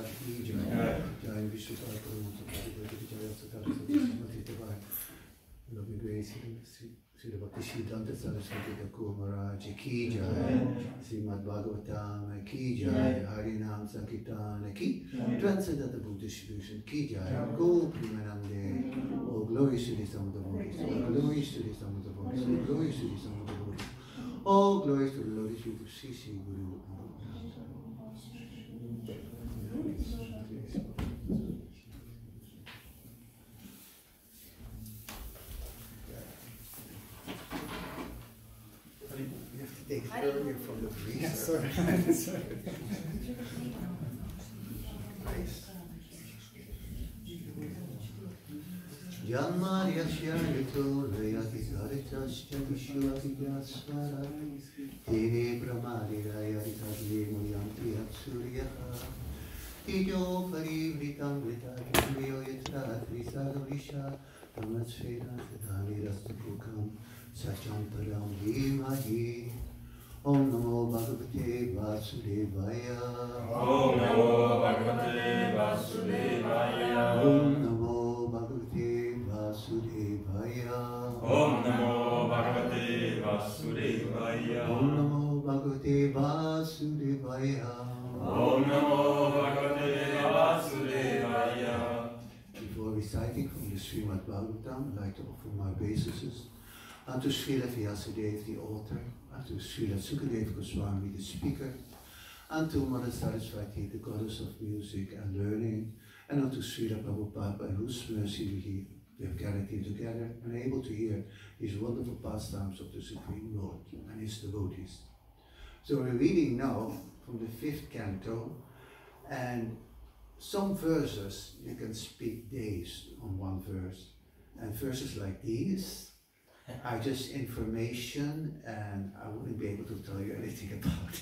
Maharaj ki jai. Jai Vishwakar Prabhu Parividha Jaya Satara Saraswati Devar. Loving Grace Sri Bhakti Siddhanta Saraswati Thakur Maharaj ki jai. Srimad Bhagavatam ki jai. Harinam Sankirtan ki. Transcendental Book Distribution ki jai. Go Primanande. Oh, glory to the Son of the Voice. Oh, glory to the Son of the Voice. Oh, glory to the Son of the Voice. Oh, glory to the Lord is with Sri Sri Guru. You have to take earlier from the freezer. Yeah, sorry. Nice. Yamariyasya yito rayati haritasya vishwati vyasvara tene brahmadirayaritatye muyanti atsuryaha tijo parivritam vritatyo yatra trisadvisha tamasveda tadani rastapukam sachantaram dhimahi. Om Namo Bhagavate Vasudevaya. Om Namo Bhagavate Vasudevaya. Om Namo Bhagavate Vasudevaya. Om Namo Bhagavate Vasudevaya. Om Namo Bhagavate Vasudevaya. Om Namo Bhagavate Vasudevaya. Before reciting from the Srimad Bhagavatam, I'd like to offer my obeisances unto Srila Vyasadeva, the author, unto Srila Sukadeva Goswami, the speaker, unto Mother Saraswati, the goddess of music and learning, and unto Srila Prabhupada, by whose mercy we have gathered here together and able to hear his wonderful pastimes of the Supreme Lord and his devotees. So we're reading now from the 5th canto, and some verses you can speak days on one verse, and verses like these are just information, and I wouldn't be able to tell you anything about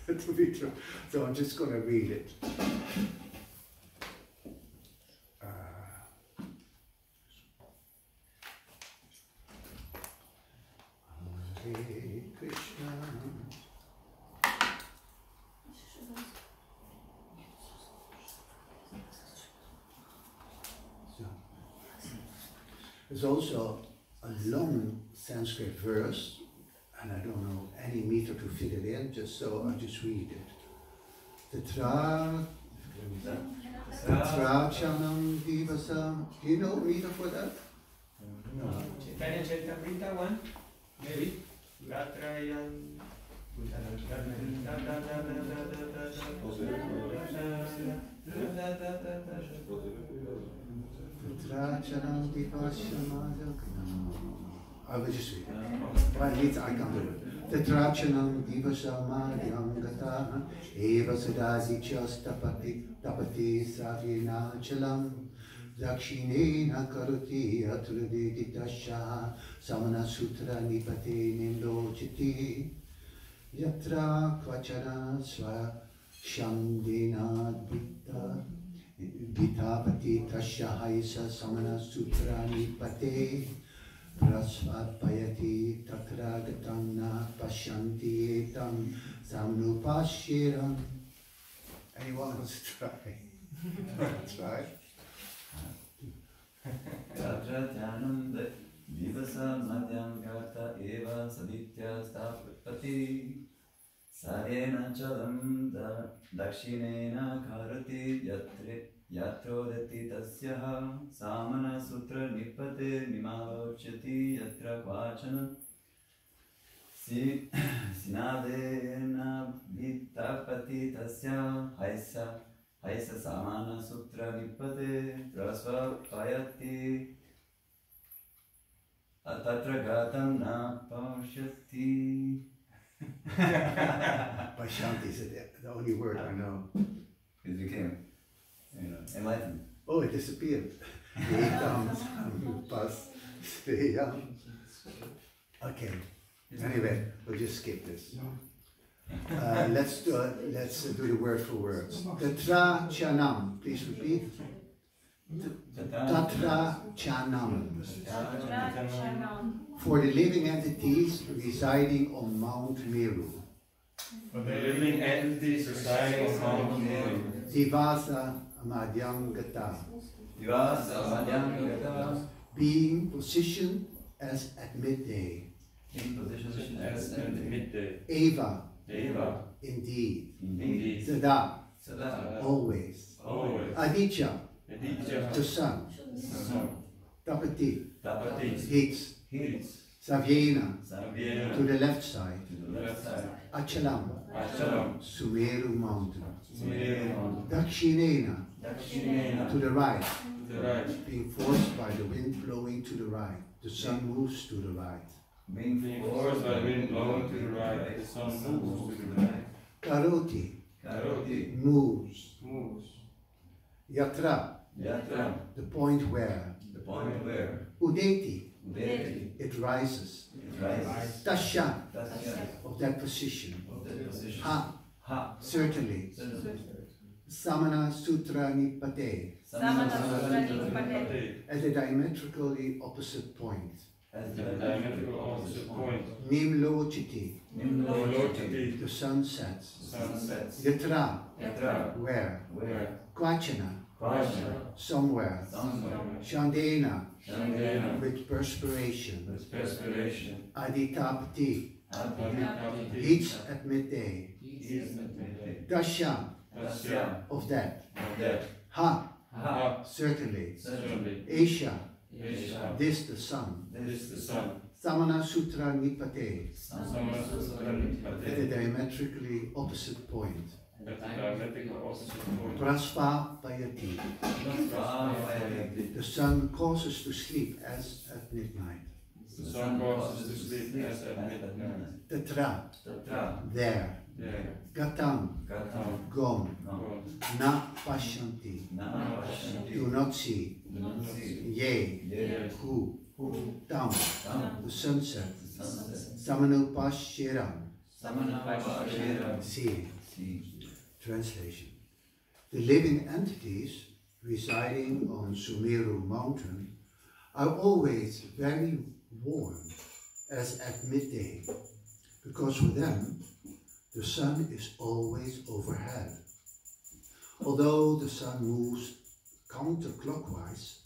it, to be true. So I'm just going to read it. Hare Krishna. So, there's also a long Sanskrit verse, and I don't know any meter to fit it in, so I just read it. Tatra chanam divasam. Do you know meter for that? No. Chaitanya Charitamrita one, maybe. Ratrayan. I will just read it. Well, I can't do it. Tatrachanam divasamadhyam gata eva sadasichas tapati savyena chalam dakshinena karoti atradiditasya samana sutra nipate nimlochiti yatra kvachana sva shamdena vitta vitapati tasya haisa samana sutra nipate prasvapayati takragatam na pasyanti etam samnupashiram. Anyone wants to try? Try. Tatra divasa madhyam gata eva saditya stapati saena chalam dakshinena karati yatrodati tasyaha samana sutra nipate mimalochati yatra vachana sinadena vitapati tasya haisa samana sutra nipate prasvapayati atatra gatam na pashyati. Pasyanti is the only word I know. It became, enlightened. Oh, it disappeared. Okay. Anyway, we'll just skip this. Let's do the word for words. Tatra chanam. Please repeat. Tatra chanam. For the living entities residing on Mount Meru. For the living entities residing among them. Divasa Madhyam Gata. Divasa Madhyam Gata. Being positioned as at midday. In position As at midday. Eva. Eva. Indeed. Indeed. Sada. Sada. Always. Always. Aditya. Aditya. The sun. Sun. Tapati. Tapati. Hits. Hits. Savyena. Savyena. To the left side. To the left side. Achalam. Achalam. Sumeru mountain. Sumeru. Dakshinena. Dakshinena. To the right. To the right. Being forced by the wind blowing to the right. The sun moves to the right. Being forced by the wind blowing to the right, the sun moves to the right. Karoti. Karoti. Moves. Moves. Yatra. Yatra. The point where. The point where. Udeti. Udeti. It rises. It rises. Tasha. Tasya. Of that position. Of that position. Ha. Ha. Certainly. Samana Sutra Nipate. Samana Sutra Nipate. At a diametrically opposite point. As The diametrical opposite point. Nimlochiti. Nimlochiti. The sun sets. Sun sets. Yatra. Yatra. Where? Where? Kvachana. Kvachana. Somewhere. Somewhere. Shandena. Shandena. With perspiration. With perspiration. Aditapati. Aditapati. Heats at midday. Is at midday. Dasha. Tasya. Of that. Of that. Ha. Ha. Certainly. Certainly. Asia. Isha. This the sun. This the sun. Samana Sutra Nipate. Samana Sutra At a Nipate. diametrically opposite point. At the diametrical opposite point. Praspa Payati. The sun causes to sleep as at midnight. The sun causes to sleep as at midnight. Tatra. Tatra. There. There. Gatam. Gatam. Gone. Gone. Na Pashanti. Na Pashanti. Do not see. Do not see. Ye. Yes. Who. Tam. Tam. The sunset. Sunset. Samanupashiram. Samana Pashira. See. See. Translation. The living entities residing on Sumeru mountain are always very warm as at midday, because for them the sun is always overhead. Although the sun moves counterclockwise,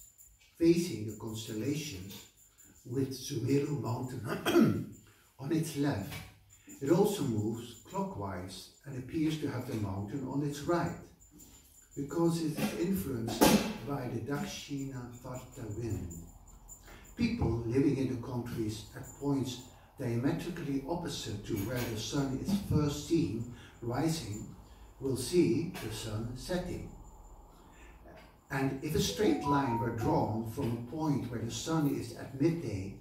facing the constellations with Sumeru mountain on its left, it also moves clockwise and appears to have the mountain on its right, because it is influenced by the Dakshina Varta wind. People living in the countries at points diametrically opposite to where the sun is first seen rising will see the sun setting. And if a straight line were drawn from a point where the sun is at midday,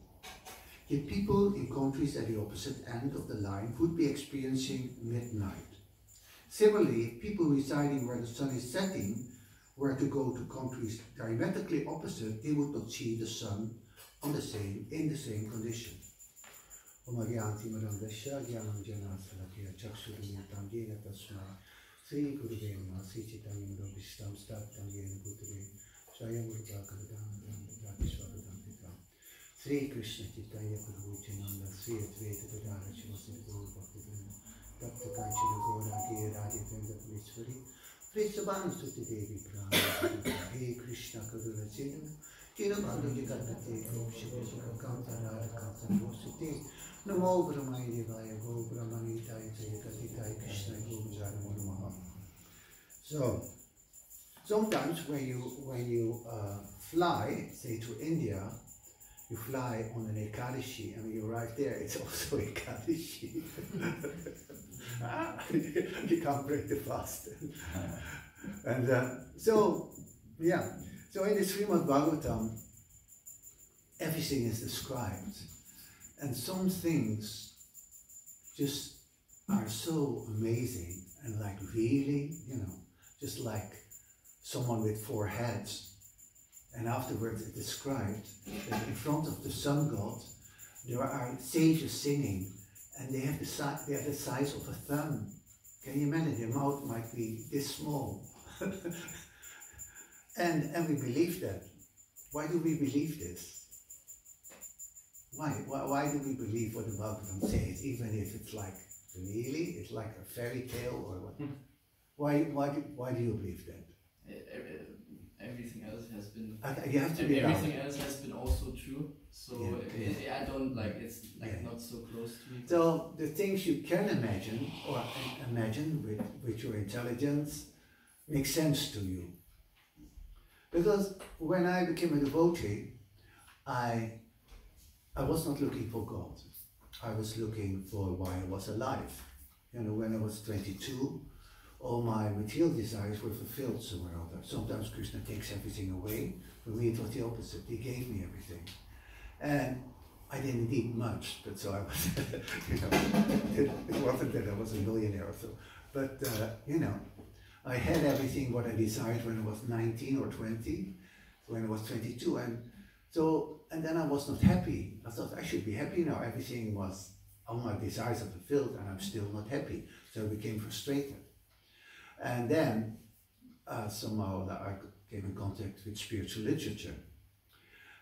the people in countries at the opposite end of the line would be experiencing midnight. Similarly, people residing where the sun is setting were to go to countries diametrically opposite, they would not see the sun in the same condition. Sri Krishna Chaitanya Prabhu Nanda Sri Advaita Gadara Shivasa Guru Bhakti Bhakti Kanchana Gora Gaya Radha Vrinda Purishwari Vritsabhanu Stuti Devi Prana He Krishna Kadura Chenu Chenu Bhagavad Gita Om Shiva Shiva Kanta Radha Kanta Vosite Namo Brahmai Devaya Go Brahmani Taya Jaya Katitai Krishna Go Jara Maha. So sometimes when you fly, say to India, you fly on an Ekadashi, and when you arrive there, it's also Ekadashi. You can't break the fast. And so in the Srimad Bhagavatam, everything is described. And some things just are so amazing and like really, just like someone with 4 heads. And afterwards it described that in front of the sun god there are sages singing, and they have the size of a thumb. Can you imagine? Their mouth might be this small. and we believe that. Why do we believe this? Why do we believe what the Bhagavatam says, even if it's like Really? It's like a fairy tale or what? Why do you believe that? Everything else has been. You have to be everything else has been also true. So Yeah. I don't like it's like Yeah. not so close to me. So the things you can imagine or imagine with your intelligence make sense to you. Because when I became a devotee, I was not looking for God. I was looking for why I was alive. You know, when I was 22, all my material desires were fulfilled somewhere or other. Sometimes Krishna takes everything away. For me, it was the opposite. He gave me everything. And I didn't need much, but so I was, you know, it wasn't that I was a millionaire or so. But, you know, I had everything what I desired when I was 19 or 20, when I was 22. And then I was not happy. I thought I should be happy now. Everything was, all my desires are fulfilled and I'm still not happy. So I became frustrated. And then somehow I came in contact with spiritual literature.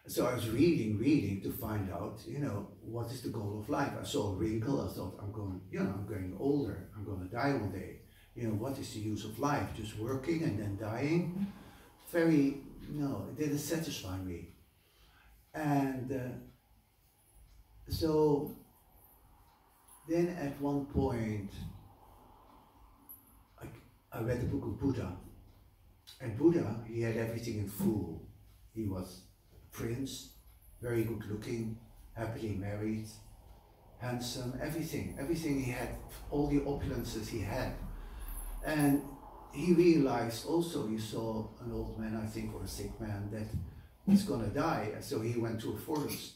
So I was reading to find out, you know, what is the goal of life? I saw a wrinkle, I thought I'm going older, I'm going to die one day. You know, what is the use of life? Just working and then dying? It didn't satisfy me. And so then at one point, I read the book of Buddha. And Buddha, he had everything in full. He was a prince, very good looking, happily married, handsome, everything he had, all the opulences he had. And he realized also, he saw an old man, I think, or a sick man, that he's gonna die. So he went to a forest.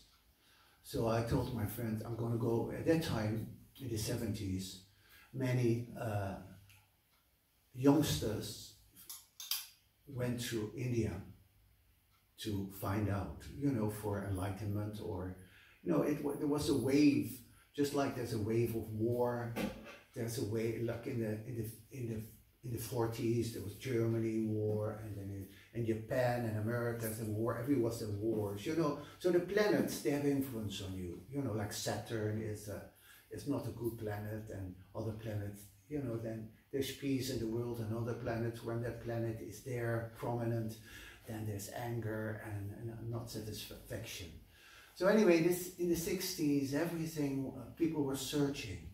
So I told my friend, I'm gonna go, at that time, in the 70s, many youngsters went to India to find out, you know, for enlightenment, or, you know, there was a wave, just like there's a wave of war. There's a wave, like in the 40s, there was Germany war, and then in Japan and America, there's a war. Everywhere was a wars, you know. So the planets, they have influence on you, you know, like Saturn is not a good planet, and other planets, you know, then there's peace in the world, and other planets, when that planet is there, prominent, then there's anger and not satisfaction. So anyway, in the 60s, everything, people were searching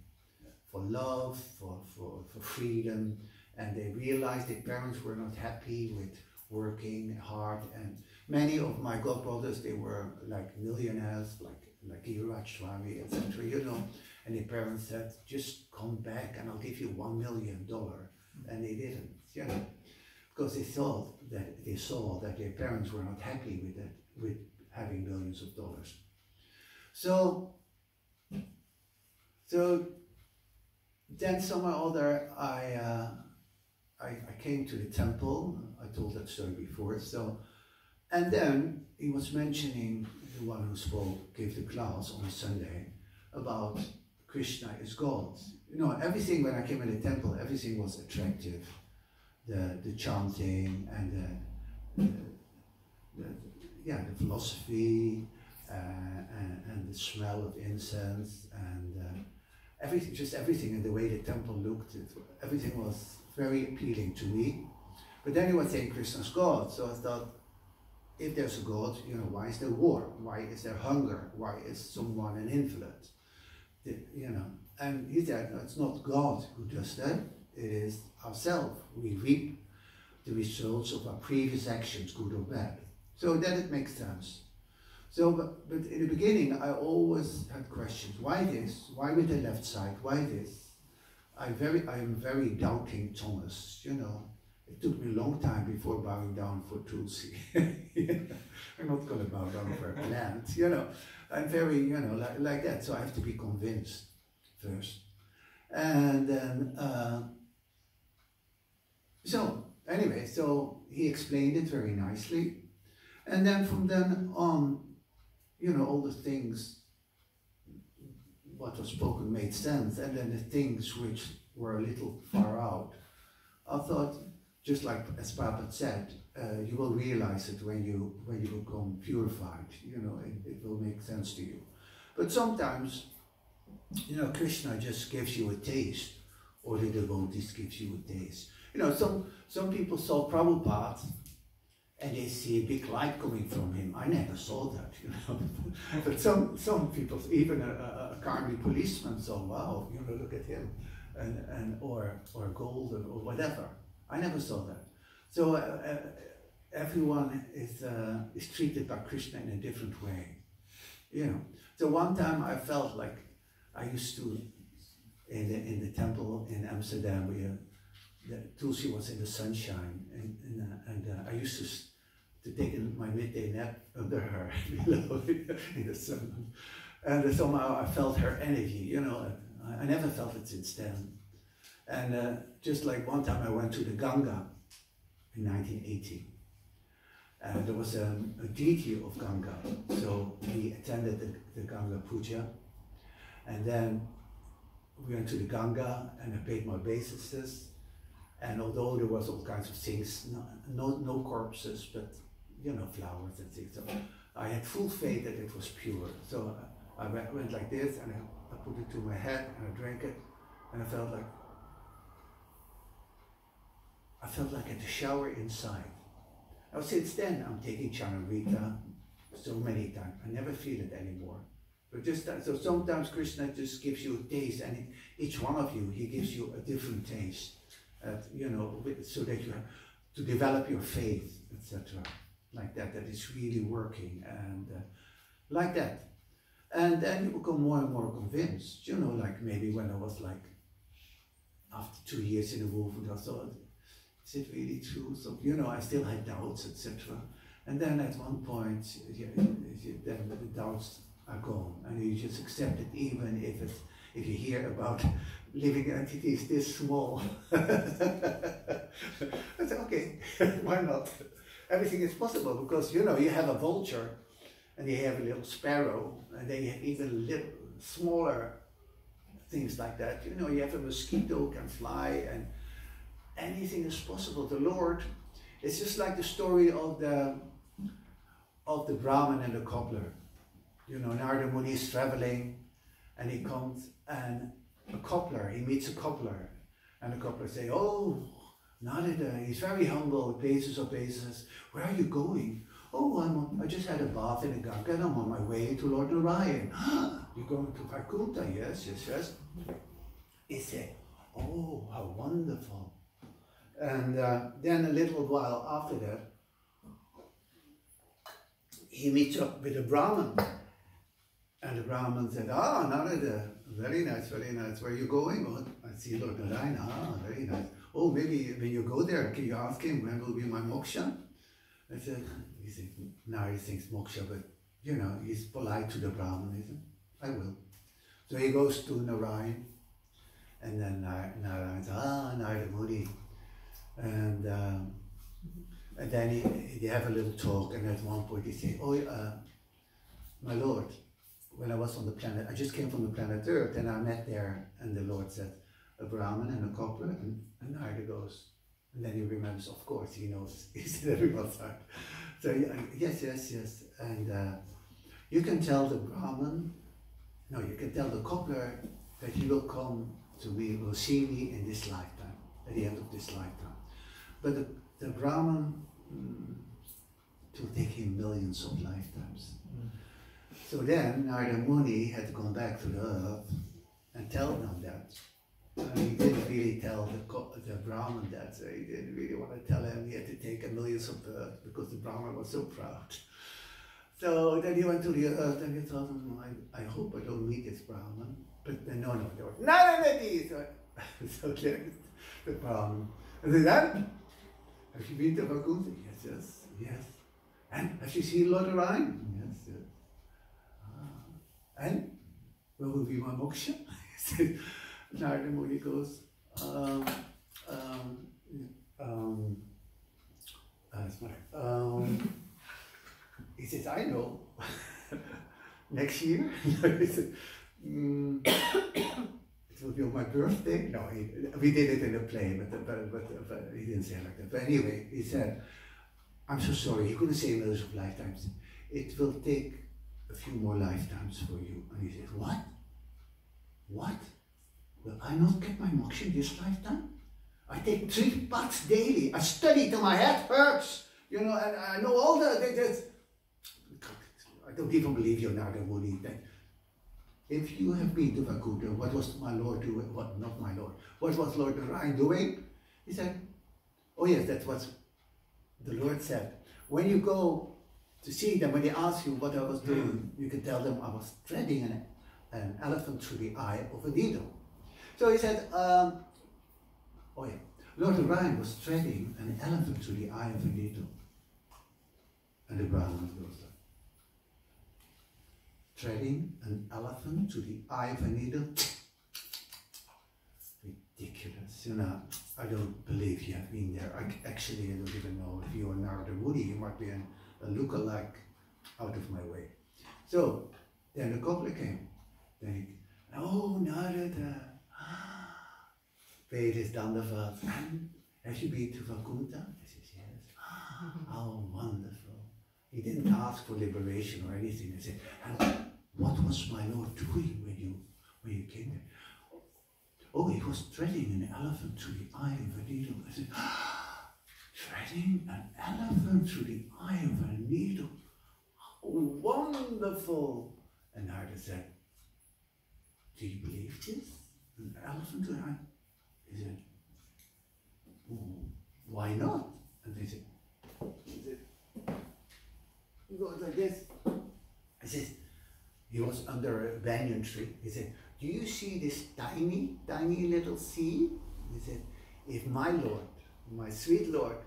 for love, for freedom, and they realized their parents were not happy with working hard, and many of my godbrothers, they were like millionaires, like Iraj Swami, etc., you know. And their parents said, just come back and I'll give you $1 million. And they didn't, you know, because they saw that their parents were not happy with that, with having millions of dollars. So then somehow or other, I came to the temple. I told that story before. So, and then he was mentioning, the one who gave the class on a Sunday, about Krishna is God. You know, everything, when I came in the temple, everything was attractive. The chanting and the philosophy and the smell of incense and everything, and the way the temple looked, everything was very appealing to me. But then he was saying Krishna's God, so I thought, if there's a God, you know, why is there war? Why is there hunger? Why is someone an invalid? You know, and he said, no, it's not God who does that, it is ourselves. We reap the results of our previous actions, good or bad. So then it makes sense. So, but in the beginning, I always had questions. Why this? Why with the left side? Why this? I am very doubting Thomas, you know. It took me a long time before bowing down for Tulsi. I'm not going to bow down for a plant, you know. I'm very, you know, like that. So I have to be convinced first. And then, so anyway, so he explained it very nicely. And then from then on, you know, all the things, what was spoken made sense. And then the things which were a little far out, I thought, just like as Prabhupada said, you will realize it when you become purified. You know, it will make sense to you. But sometimes you know, Krishna just gives you a taste, or the devotees gives you a taste. You know, some people saw Prabhupada and they see a big light coming from him. I never saw that, you know. But some people, even a army policeman saw, wow, you know, look at him, and or golden or whatever. I never saw that. So everyone is treated by Krishna in a different way, you know. So one time I felt like I used to in the temple in Amsterdam, where the Tulsi was in the sunshine, and I used to take my midday nap under her, you know, in the sun. And somehow I felt her energy, you know. I never felt it since then. And just like one time I went to the Ganga in 1980. And there was a deity of Ganga, so we attended the Ganga Puja. And then we went to the Ganga and I paid my obeisances. And although there was all kinds of things, no corpses, but you know, flowers and things. So I had full faith that it was pure. So I went like this, and I put it to my head, and I drank it, and I felt like at the shower inside. Now since then, I'm taking Chanarita so many times. I never feel it anymore. But just that, so sometimes Krishna just gives you a taste, and each one of you, he gives you a different taste. You know, so that you have to develop your faith, etc. Like that is really working, and like that. And then you become more and more convinced, you know, like maybe when I was like, after 2 years in the movement, I thought, is it really true? So, you know, I still had doubts, etc. And then at one point, then the doubts are gone, and you just accept it, even if you hear about living entities this small. I said, okay, why not? Everything is possible, because you know, you have a vulture and you have a little sparrow, and then you have even little smaller things like that. You know, you have a mosquito can fly, and anything is possible. The Lord, it's just like the story of the Brahmin and the cobbler. You know, Narada Muni is traveling, and he comes, and he meets a cobbler, and the cobbler say, oh, Narada, he's very humble, pays obeisance. Where are you going? Oh, I just had a bath in the Ganga, and I'm on my way to Lord Narayan. You're going to Vaikuntha? Yes. He said, oh, how wonderful. And then a little while after that, he meets up with a Brahmin. And the Brahmin said, Narada, very nice. Where are you going? Oh, I see Lord Narayan. Very nice. Oh, maybe when you go there, can you ask him when will be my moksha? I said, Narada thinks moksha, but you know, he's polite to the Brahmin. He said, I will. So he goes to Narayan, and then Narayan says, Narada Muni. And then they have a little talk, and at one point he says, oh, my Lord, when I was on the planet, I just came from the planet Earth, and I met there, and the Lord said, a Brahmin and a cobbler, and Narada goes, and then he remembers, of course, he knows, he's in everyone's heart. So yes, and you can tell the Brahmin, you can tell the cobbler that he will come to me, will see me in this lifetime, at the end of this lifetime. But the Brahmin, it will take him millions of lifetimes. So then Narada Muni had to come back to the earth and tell them that. He didn't really tell the Brahmin that, so he didn't really want to tell him he had to take millions of births because the Brahmin was so proud. So then he went to the earth and he told him, I hope I don't meet this Brahmin. But no, there was none of these. So there's the Brahmin. And then, have you been to Vaikuntha? Yes. And have you seen Lord Narayan? Yes. And where will be my moksha? Narada Muni goes, he says, I know, next year. He said, it will be on my birthday. No, we did it in a play, but he didn't say it like that. But anyway, he said, I'm so sorry, he couldn't say millions of lifetimes. It will take a few more lifetimes for you. And he said, what? what? Will I not get my moksha this lifetime? I take 3 baths daily. I study till my head hurts. You know, and I know all I don't even believe you, Narada Muni, that if you have been to Vakuta, what was my Lord doing? What, not my Lord. What was Lord Narayan doing? He said, oh yes, that's what the Lord said. When you go to see them, when they ask you what I was doing, you can tell them I was threading an elephant through the eye of a needle. So he said, oh yeah, Lord Narayan was threading an elephant through the eye of a needle. And the Brahman goes like, threading an elephant through the eye of a needle? Ridiculous, you know. I don't believe you have been there. I don't even know if you are Narada Muni. You might be a look-alike out of my way. So, then the cobbler came. Then he, oh Narada, paid his dandavat. Have you been to Vakuta? He says, yes. How wonderful. He didn't ask for liberation or anything. He said, and what was my Lord doing when you came there? Oh, he was threading an elephant through the eye of a needle. I said, threading an elephant through the eye of a needle? How wonderful! And Narada said, do you believe this? An elephant through the eye? He said, why not? And they said, he goes like this. He says, he was under a banyan tree. He said, do you see this tiny, tiny little seed? He said, if my Lord, my sweet Lord,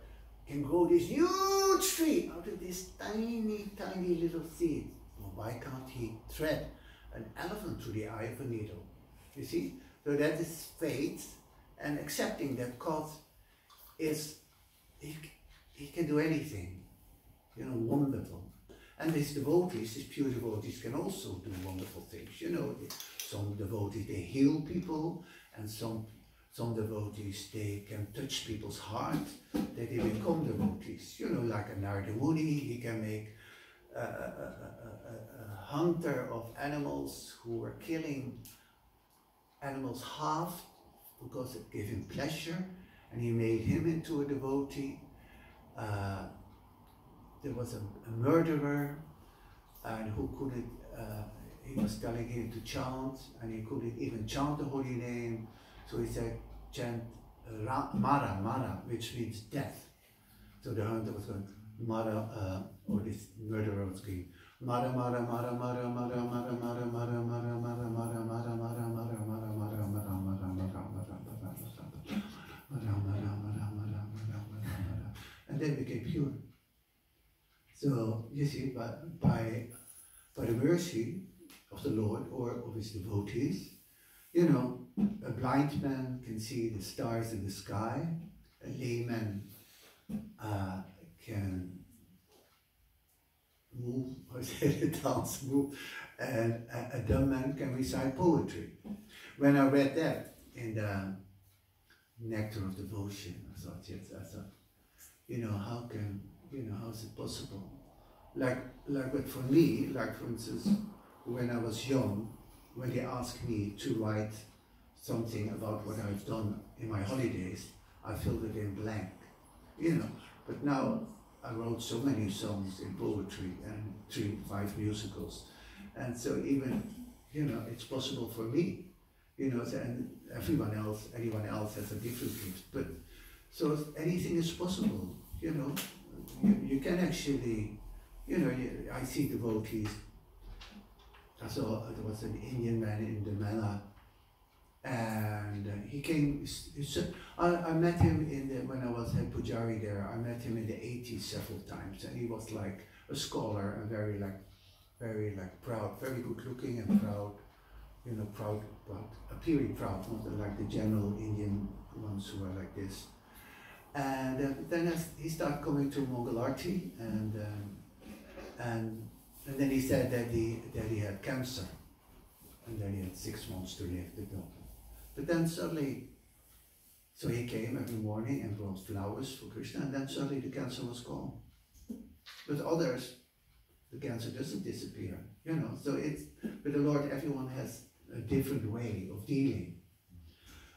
can grow this huge tree out of this tiny, tiny little seed, well, why can't he thread an elephant through the eye of a needle? You see? So that is faith, and accepting that God is, he can do anything, you know, wonderful. And these devotees, these pure devotees, can also do wonderful things. You know, some devotees, they heal people, and some devotees, they can touch people's heart, that they become devotees. You know, like a Narada Muni, he can make a hunter of animals who were killing animals half because it gave him pleasure, and he made him into a devotee. There was a murderer, and who couldn't, he was telling him to chant, and he couldn't even chant the holy name, so he said, chant Mara, Mara, which means death. So the hunter was going, Mara, or this murderer was going, Mara, Mara, Mara, Mara, Mara, Mara, Mara, Mara, Mara, Mara, Mara, Mara, Mara, Mara, Mara, and then became pure. So you see, by the mercy of the Lord or of his devotees, you know, a blind man can see the stars in the sky, a layman can move, or say the dance move, and a dumb man can recite poetry. When I read that in the Nectar of Devotion, I thought, you know, how is it possible? But for me, like for instance, when I was young, when they asked me to write something about what I've done in my holidays, I filled it in blank, you know. But now I wrote so many songs in poetry and 3-5 musicals, and so even, you know, it's possible for me, you know, and anyone else has a different gift, but so anything is possible, you know. You can actually, you know, I see devotees. I saw there was an Indian man in the Mela, and he came. I met him when I was head pujari there. I met him in the 80s several times, and he was like a scholar and very proud, very good looking and proud, you know, proud, but appearing proud, not like the general Indian ones who are like this. And then he started coming to Mangalarti, and then he said that he had cancer, and then he had 6 months to live. But then suddenly, so he came every morning and brought flowers for Krishna, and then suddenly the cancer was gone. With others, the cancer doesn't disappear, you know. So with the Lord, everyone has a different way of dealing.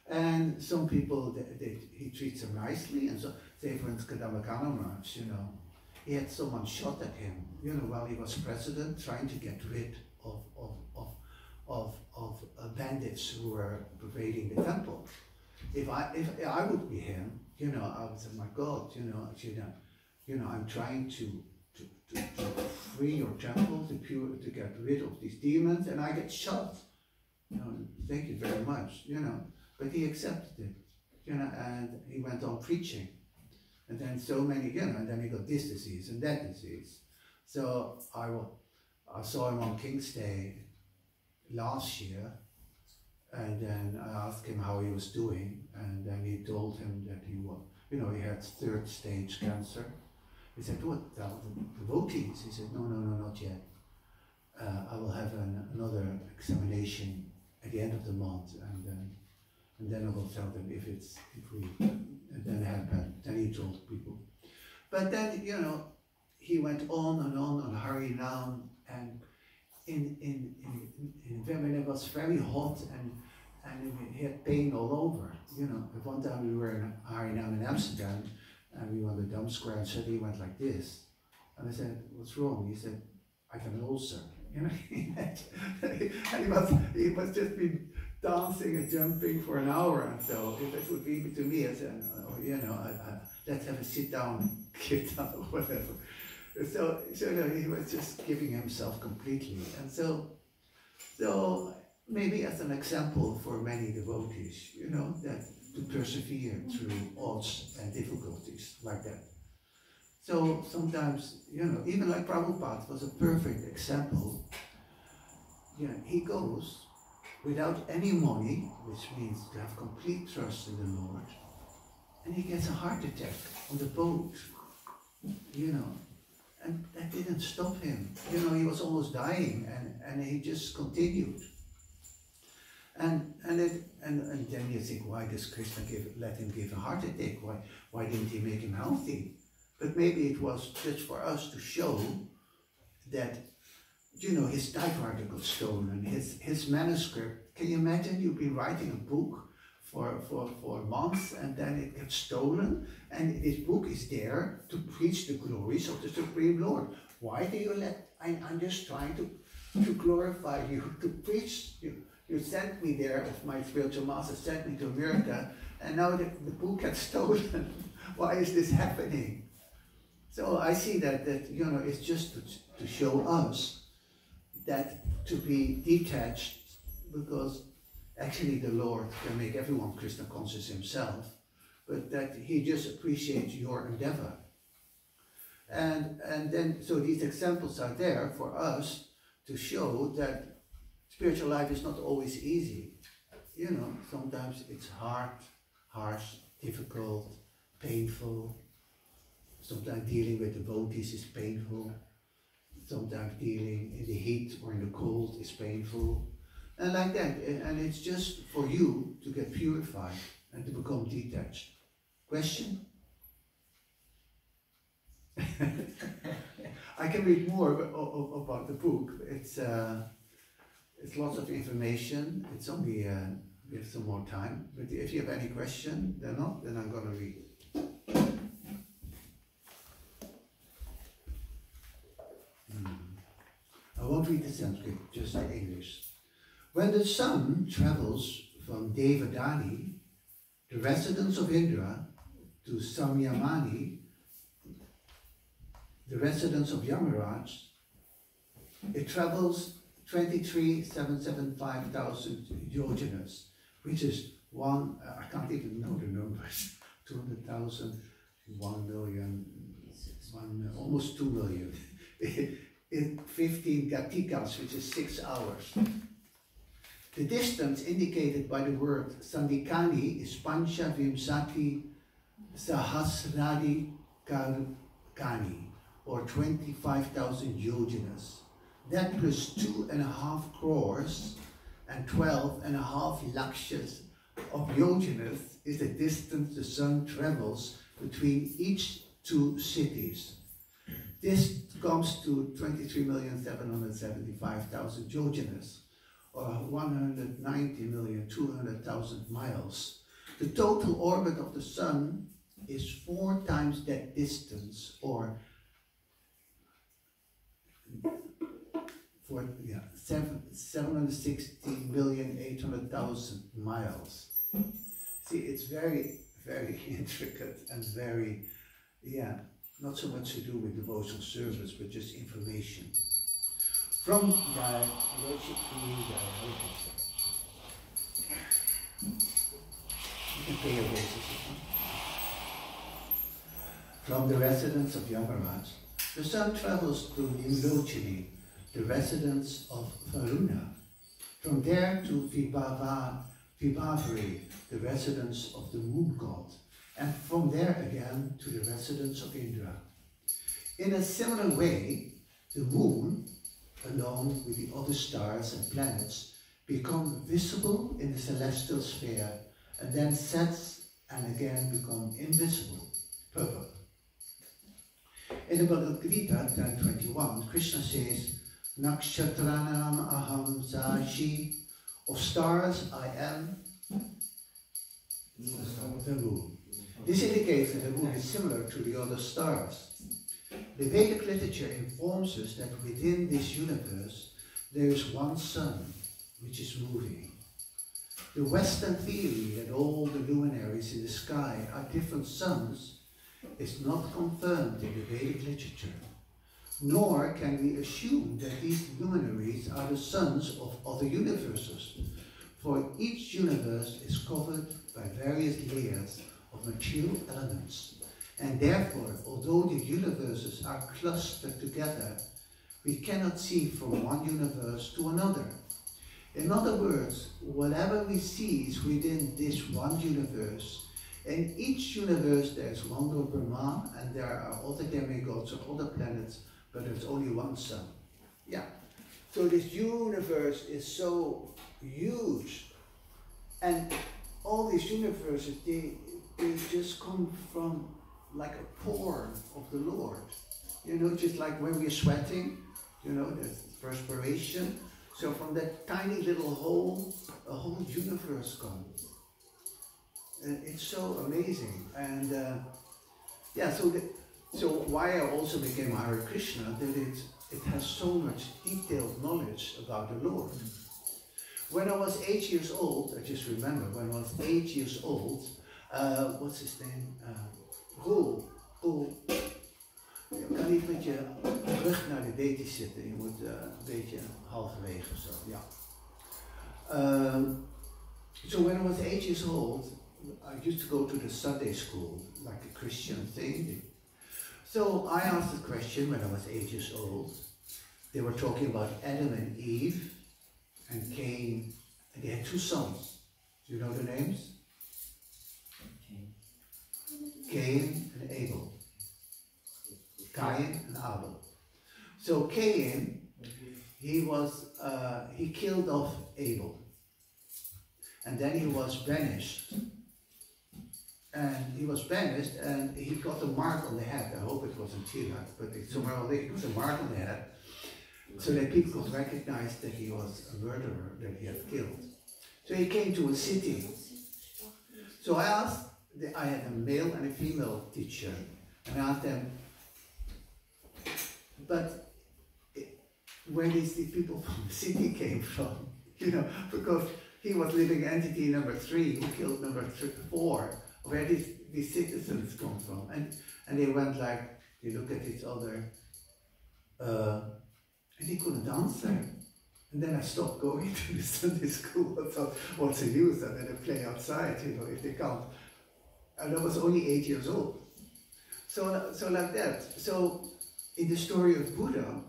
And some people, he treats them nicely, and so, say for instance, Kadamba Maharaj, you know, he had someone shot at him, you know, while he was president, trying to get rid of bandits who were pervading the temple. If I would be him, you know, I would say, my God, you know, I'm trying to free your temple, to get rid of these demons, and I get shot. You know, thank you very much, you know. But he accepted it, you know, and he went on preaching. And then so many, you know, and then he got this disease and that disease. So I saw him on King's Day last year, and then I asked him how he was doing, and then he told him that he was, you know, he had 3rd stage cancer. He said, what, the devotees? He said, no, not yet. I will have another examination at the end of the month, and then I will tell them if we, and then he told people. But then, you know, he went on and on Harinam, and when it was very hot and he had pain all over, you know. At one time we were in Harinam in Amsterdam, and we were on the Dam Square, and suddenly he went like this. And I said, what's wrong? He said, I have an ulcer. You know, and he was just been dancing and jumping for an hour, and so if it would be to me, I said, oh, you know, let's have a sit down, get down, or whatever. So you know, he was just giving himself completely, and so maybe as an example for many devotees, you know, that to persevere through odds and difficulties like that. So sometimes, you know, even like Prabhupada was a perfect example. You know, he goes without any money, which means to have complete trust in the Lord, and he gets a heart attack on the boat, you know, and that didn't stop him. You know, he was almost dying, and he just continued. And then you think, why does Krishna let him give a heart attack? Why didn't he make him healthy? But maybe it was just for us to show that, you know, his typewriter got stolen, his manuscript. Can you imagine you've been writing a book for months, and then it gets stolen, and this book is there to preach the glories of the Supreme Lord. Why do you I'm just trying to glorify you, to preach you. You sent me there, if my spiritual master sent me to America, and now the book gets stolen. Why is this happening? So I see that you know, it's just to show us that to be detached, because actually the Lord can make everyone Krishna conscious himself, but that he just appreciates your endeavor. And then, so these examples are there for us to show that spiritual life is not always easy. You know, sometimes it's hard, harsh, difficult, painful. Sometimes dealing with devotees is painful. Sometimes dealing in the heat or in the cold is painful. And like that. And it's just for you to get purified and to become detached. Question? I can read more about the book. It's lots of information. It's only, we have some more time. But if you have any question, then I'm going to read it. I won't read the Sanskrit, just the English. When the sun travels from Devadani, the residence of Indra, to Samyamani, the residence of Yamaraj, it travels 23,775,000 yojanas, which is I can't even know the numbers, 200,000, 1 million, almost 2 million. In 15 gatikas, which is 6 hours. The distance indicated by the word Sandikani is Pancha Vimsati Sahasradi Kani, or 25,000 yojanas. That plus 2.5 crores and 12.5 lakshas of yojanas is the distance the sun travels between each 2 cities. This comes to 23,775,000 yojanas, or 190,200,000 miles. The total orbit of the Sun is 4 times that distance, or 760,800,000 miles. See, it's very, very intricate and very, not so much to do with devotional service, but just information. From you can pay your basis. From the residence of Yamaraj, the Sun travels to Nimlochini, the residence of Varuna. From there to Vibhavari, the residence of the moon god, and from there again to the residence of Indra. In a similar way, the moon, along with the other stars and planets, become visible in the celestial sphere and then sets and again become invisible. Prabhu. In the Bhagavad-gita 10:21, Krishna says, Nakshatranam aham sashi, of stars I am the moon. This indicates that the moon is similar to the other stars. The Vedic literature informs us that within this universe there is one sun which is moving. The Western theory that all the luminaries in the sky are different suns is not confirmed in the Vedic literature, nor can we assume that these luminaries are the suns of other universes, for each universe is covered by various layers of material elements, and therefore, although the universes are clustered together, we cannot see from one universe to another. In other words, whatever we see is within this one universe. In each universe there is one Lord Brahma, and there are other demigods or other planets, but there's only one sun. Yeah. So this universe is so huge, and all these universes, they just come from like a pore of the Lord. You know, just like when we're sweating, you know, there's perspiration. So from that tiny little hole, a whole universe comes. And it's so amazing. And so why I also became Hare Krishna, that it has so much detailed knowledge about the Lord. When I was 8 years old, I just remember, when I was 8 years old, what's his name? Roel. Je kan niet met je rug naar de deti zitten, je moet een beetje halverwege of zo, ja. So when I was 8 years old, I used to go to the Sunday school, like a Christian thing. So I asked a question when I was 8 years old. They were talking about Adam and Eve and Cain, and they had 2 sons. Do you know the names? Cain and Abel. Cain and Abel. So Cain, he killed off Abel. And then he was banished. And he was banished and he got a mark on the head. I hope it wasn't Tila, but somewhere on it was a mark on the head, so that people could recognize that he was a murderer, that he had killed. So he came to a city. So I asked, I had a male and a female teacher, and I asked them, but where did the people from the city came from? You know, because he was living entity number 3 who killed number 4. Where did these citizens come from? And they went like, they looked at each other, and they couldn't answer. And then I stopped going to the Sunday school. I thought, what's the use? And then they play outside, you know, if they can't. And I was only 8 years old. So like that. So in the story of Buddha,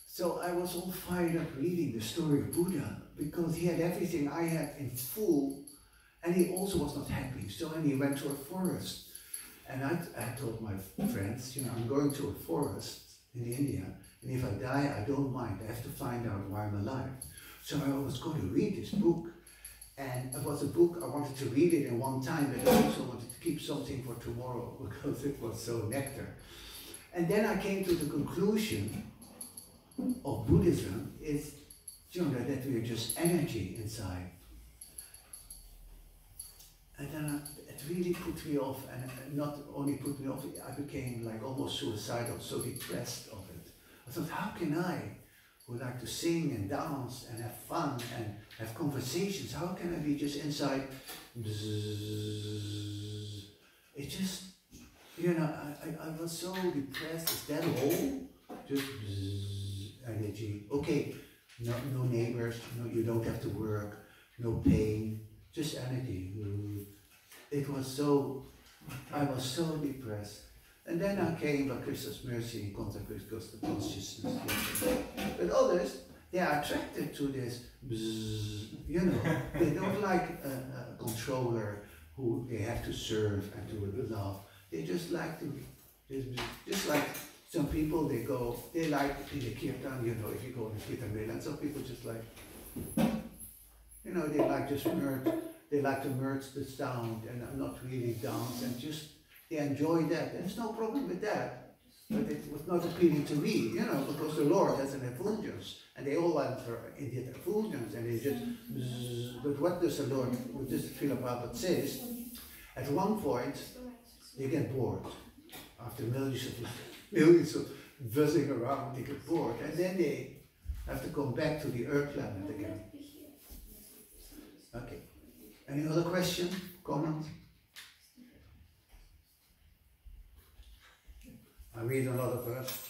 so I was all fired up reading the story of Buddha, because he had everything I had in full, and he also was not happy. So and he went to a forest. And I told my friends, you know, I'm going to a forest in India, and if I die, I don't mind. I have to find out why I'm alive. So I was going to read this book, and it was a book, I wanted to read it in one time, but I also wanted to keep something for tomorrow, because it was so nectar. And then I came to the conclusion of Buddhism is you know, that we're just energy inside. And then it really put me off, and not only put me off, I became like almost suicidal, so depressed of it. I thought, how can I, who like to sing and dance and have fun and have conversations, how can I be just inside? Bzzz. It just, you know, I was so depressed. Is that all? Just bzzz, energy. Okay, no neighbors, no, you don't have to work, no pain, just energy. It was so, I was so depressed. And then I came by Christ's mercy in contact with the consciousness. But others, they are attracted to this bzzz, you know. They don't like a controller who they have to serve and to love. They just like to, just like some people, they like in the kirtan, you know, if you go in the kirtan Mainland, some people just like, you know, they like just they like to merge the sound and not really dance and just, they enjoy that. There's no problem with that. But it was not appealing to me, you know, because the Lord has an effulgence and they all enter in the effulgence and they just, but what does the Lord, what does Srila Prabhupada says, at one point they get bored. After millions of buzzing around, they get bored and then they have to come back to the earth planet again. Okay. Any other question, comment? I read another verse.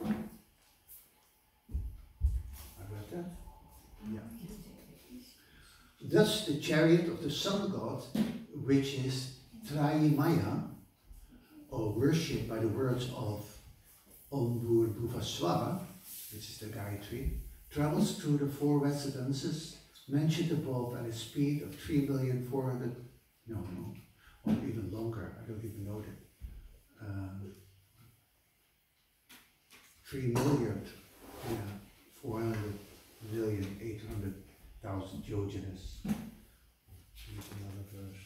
I read that? Yeah. Thus the chariot of the sun god, which is Trayimaya, or worshipped by the words of Om Bhur Bhuvaswara, which is the Gayatri, travels through the four residences mentioned above at a speed of 3,400,000, no, or even longer, I don't even know that. 3,400,800,000 yojanas. Here's another verse.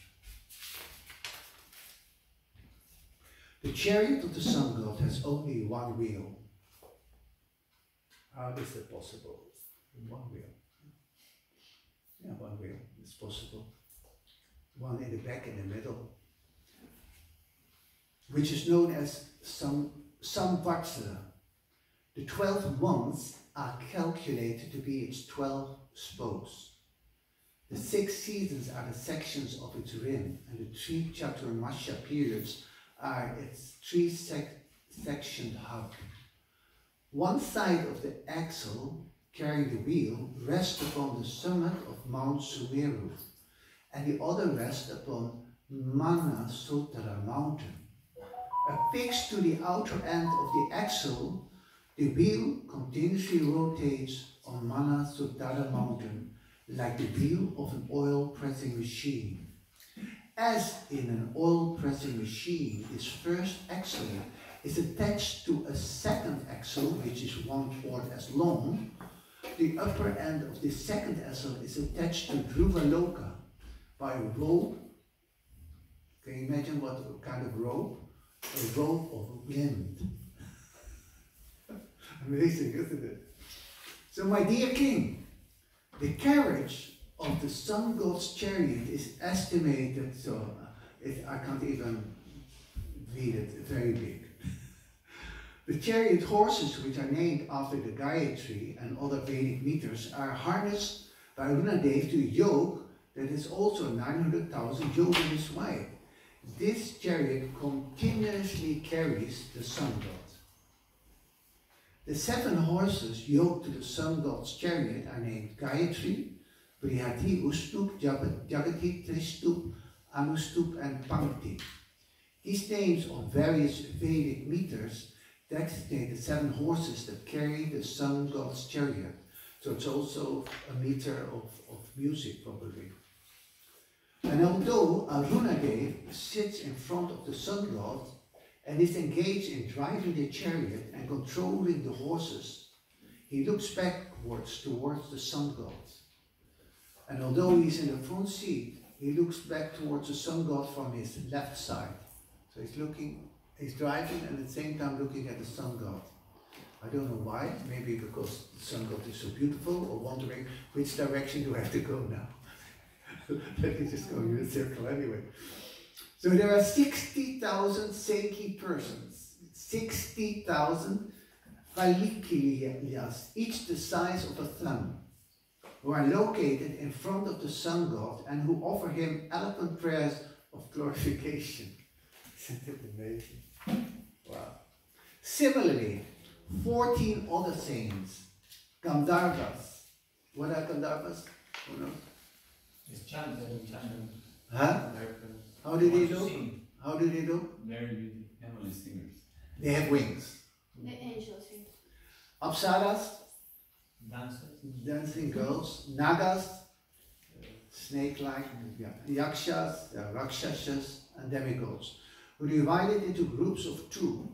The chariot of the sun god has only one wheel. How is that possible? One wheel. Yeah, one wheel is possible. One in the back and the middle. Which is known as Samvatsara. The 12 months are calculated to be its 12 spokes. The 6 seasons are the sections of its rim, and the 3 Chaturmasya periods are its 3 sectioned hub. One side of the axle carrying the wheel rests upon the summit of Mount Sumeru, and the other rests upon Manasotara mountain. Affixed to the outer end of the axle, the wheel continuously rotates on Manasotara mountain like the wheel of an oil pressing machine. As in an oil pressing machine, this first axle is attached to a second axle, which is 1/4 as long. The upper end of the second axle is attached to Dhruvaloka by a rope. Can you imagine what kind of rope? A rope of wind. Amazing, isn't it? So my dear king, the carriage of the sun god's chariot is estimated, so I can't even read it, very big. The chariot horses, which are named after the Gayatri and other Vedic meters, are harnessed by Runadev to a yoke that is also 900,000 yojanas wide. This chariot continuously carries the sun god. The 7 horses yoked to the sun god's chariot are named Gayatri, Prihati, Ustup, Jagati, Tristup, Anustup, and Pankti. These names of various Vedic meters designate the 7 horses that carry the sun god's chariot. So it's also a meter of music, probably. And although Arunadev sits in front of the sun god and is engaged in driving the chariot and controlling the horses, he looks backwards towards the sun god. And although he's in the front seat, he looks back towards the sun god from his left side. So he's looking He's driving and at the same time looking at the sun god. I don't know why, maybe because the sun god is so beautiful, or wondering which direction do I have to go now. Let me just go in a circle anyway. So there are 60,000 Senki persons, 60,000 Valikilias, each the size of a thumb, who are located in front of the sun god and who offer him eloquent prayers of glorification. Isn't it amazing? Wow. Similarly, 14 other saints, Gandharvas. What are Gandharvas? Who knows? It's chanting. Huh? How do they do? Sing. How do they do? Very beauty. Heavenly singers. They have wings. The angels. Apsaras, Dancers. dancing girls. Nagas, snake-like. Yakshas, Rakshasas, and demigods, who divided into groups of 2,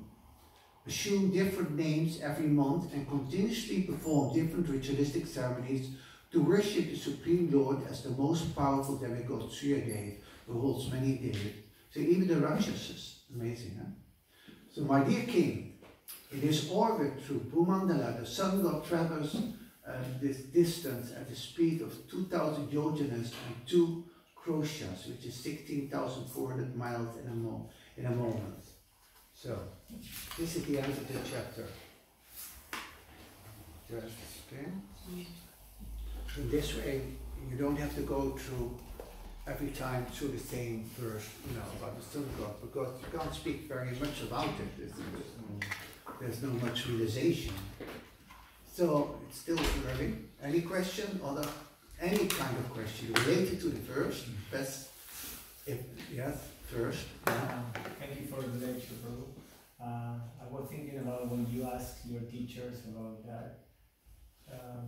assume different names every month and continuously perform different ritualistic ceremonies to worship the Supreme Lord as the most powerful demigod Suryadev, who holds many deities. So even the Rakshasas, amazing, huh? So my dear king, in his orbit through Bhumandala, the sun god travels this distance at the speed of 2,000 yojanas and 2 kroshas, which is 16,400 miles in a moment. So, this is the end of the chapter. Just scan. In this way, you don't have to go through every time through the same verse, about the sun god, because you can't speak very much about it. There's no much realization. So it's still early. Any question, any kind of question related to the verse? Best, yes, first. Thank you for the lecture, Prabhu. I was thinking about when you asked your teachers about that.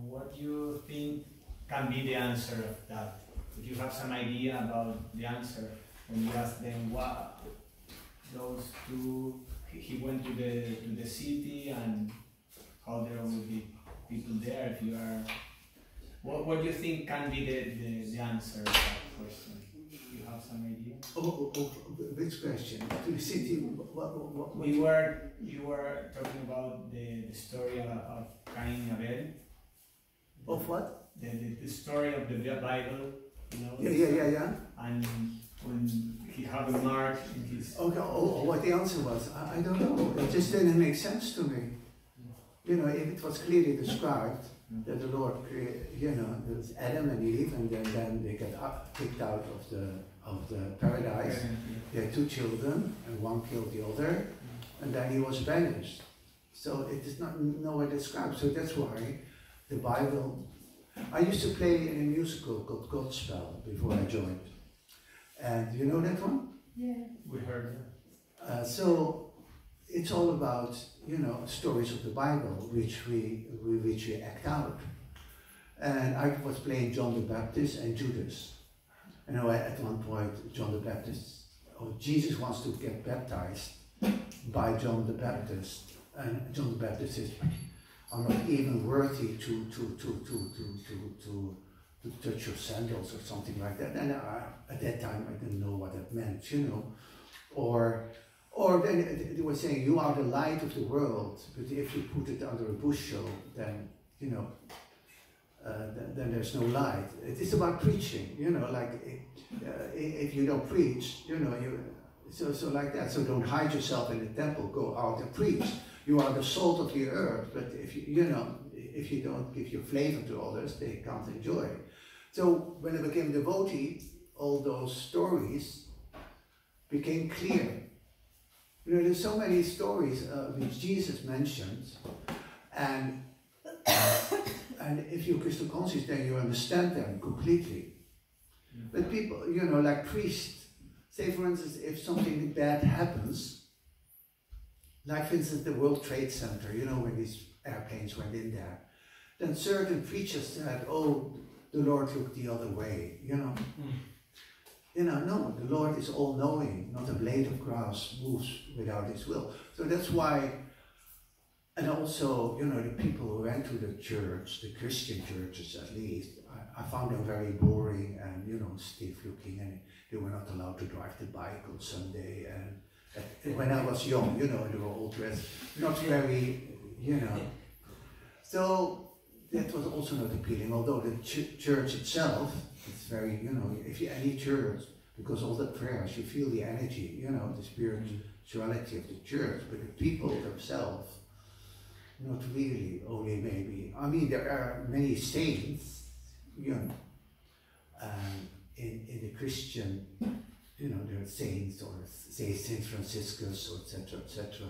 What do you think can be the answer of that? If you have some idea about the answer, when you ask them what those 2, he went to the city and how there will be people there. If you are, what do you think can be the answer to that question? Do you have some idea? Which question? To the city? What You were talking about the story of Cain and Abel. Of what? The story of the Bible, Yeah. And when he had a mark in his... Okay, what the answer was, I don't know. It just didn't make sense to me. If it was clearly described that the Lord created, there was Adam and Eve, and then they got kicked out of the paradise. They had 2 children, and one killed the other, and then he was banished. So it is not nowhere described. So that's why the Bible. I used to play in a musical called Godspell before I joined. And you know that one? Yeah. We heard that. So it's all about, stories of the Bible which we act out. And I was playing John the Baptist and Judas. At one point, John the Baptist, Jesus wants to get baptized by John the Baptist, and John the Baptist says, "I'm not even worthy to touch your sandals," or something like that. And at that time, I didn't know what that meant, Or then they were saying, "You are the light of the world, but if you put it under a bushel, then then there's no light." It is about preaching, if you don't preach, so like that. So don't hide yourself in the temple. Go out and preach. You are the salt of the earth, but if you don't give your flavor to others, they can't enjoy it. So when I became a devotee, all those stories became clear. There's so many stories which Jesus mentioned, and if you're crystal conscious, then you understand them completely. But people, like priests, say for instance, if something bad happens, like for instance the World Trade Center, when these airplanes went in there, then certain preachers said, "Oh, the Lord looked the other way," No, the Lord is all-knowing. Not a blade of grass moves without His will. So that's why, and also, the people who went to the church, the Christian churches at least, I found them very boring and, stiff-looking, and they were not allowed to drive the bike on Sunday, when I was young, you know, they were all dressed, not very, you know. So that was also not appealing, although the church itself, it's very, you know, if you any church, because all the prayers, you feel the energy, you know, the spirituality of the church, but the people themselves, not really, only maybe. I mean, there are many saints, you know, in the Christian, you know, there are saints, or say Saint Franciscus, or etc.,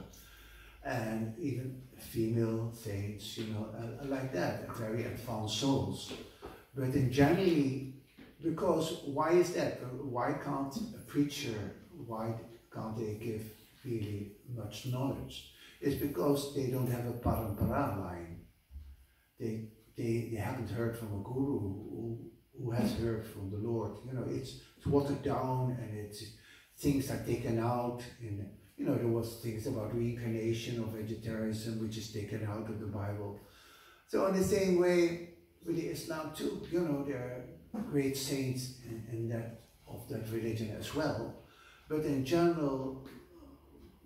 and even female saints, you know, like that, very advanced souls. But in generally, because why is that? Why can't a preacher, why can't they give really much knowledge? It's because they don't have a parampara line. They haven't heard from a guru who has heard from the Lord. You know, it's watered down, and things are taken out. You know, there was things about reincarnation or vegetarianism, which is taken out of the Bible. So in the same way with the Islam too, you know, there are great saints in that of that religion as well. But in general,